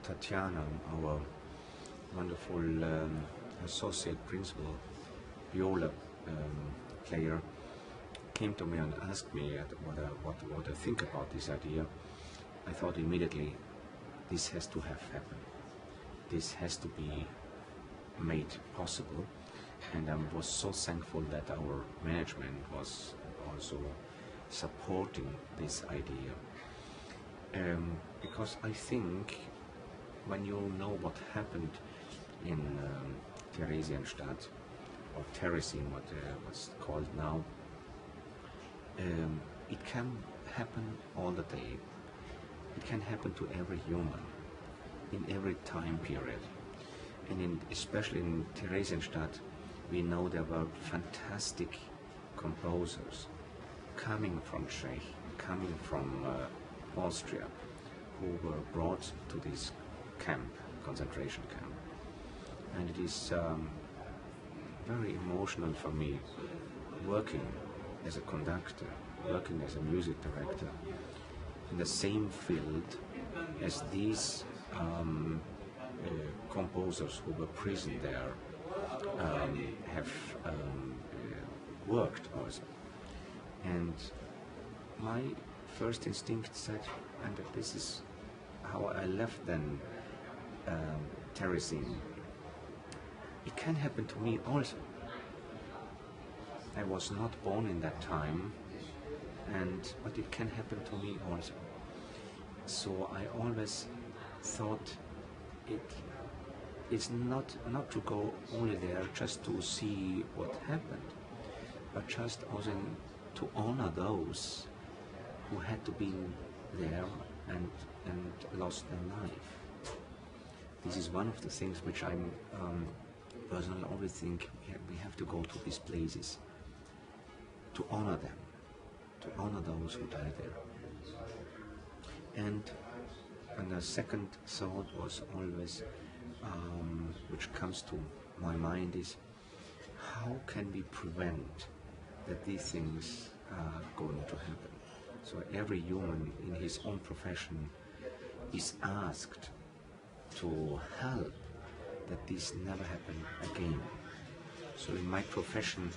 Tatiana, our wonderful associate principal viola player, came to me and asked me what I think about this idea. I thought immediately, this has to have happened. This has to be made possible, and I was so thankful that our management was also supporting this idea. Because I think when you know what happened in Theresienstadt, or Terezin, what's called now, it can happen all the day. It can happen to every human, in every time period. And especially in Theresienstadt, we know there were fantastic composers coming from Czech, coming from Austria, who were brought to this camp, concentration camp. And it is very emotional for me, working as a conductor, working as a music director, in the same field as these composers who were prisoned there have worked also. And my first instinct said, and this is how I left then Terezin, it can happen to me also. I was not born in that time, but it can happen to me also. So I always thought it's not to go only there just to see what happened, but just also to honor those who had to be there and lost their life. This is one of the things which I'm personally always think we have to go to these places to honor them, to honor those who died there. And the second thought was always, which comes to my mind, is how can we prevent that these things are going to happen? So every human in his own profession is asked to help that this never happen again. So in my profession,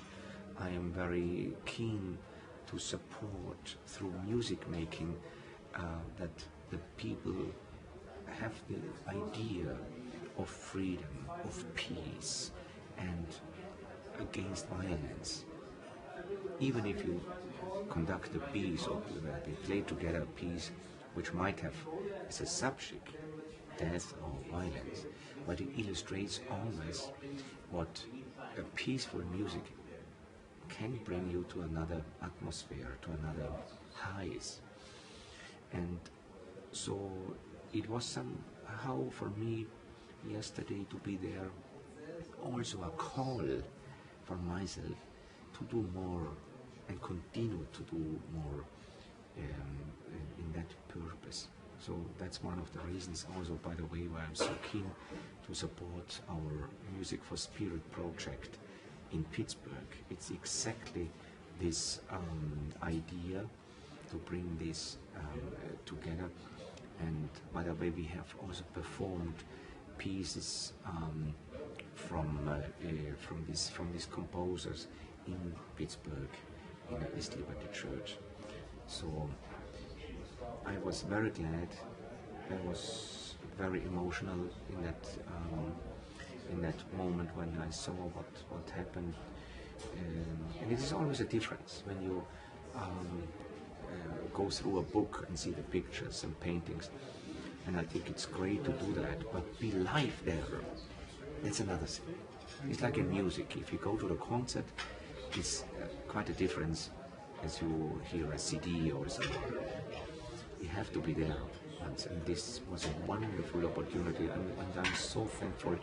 I am very keen to support through music making that the people have the idea of freedom, of peace, and against violence. Even if you conduct a piece or we play together a piece which might have as a subject death or violence, but it illustrates always what a peaceful music can bring you to another atmosphere, to another highs. And so it was somehow for me yesterday to be there also a call for myself to do more and continue to do more in that purpose. So that's one of the reasons also, by the way, why I'm so keen to support our Music for Spirit project in Pittsburgh. It's exactly this idea to bring this together. And by the way, we have also performed pieces from these composers in Pittsburgh, in the East Liberty Church. So I was very glad. I was very emotional in that moment when I saw what happened. And it is always a difference when you go through a book and see the pictures and paintings. And I think it's great to do that, but be live there, that's another thing. It's like in music. If you go to the concert, it's quite a difference as you hear a CD or something. You have to be there. And this was a wonderful opportunity, and I'm so thankful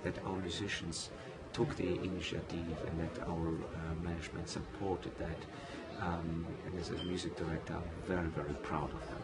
that our musicians took the initiative and that our management supported that. And as a music director, I'm very, very proud of them.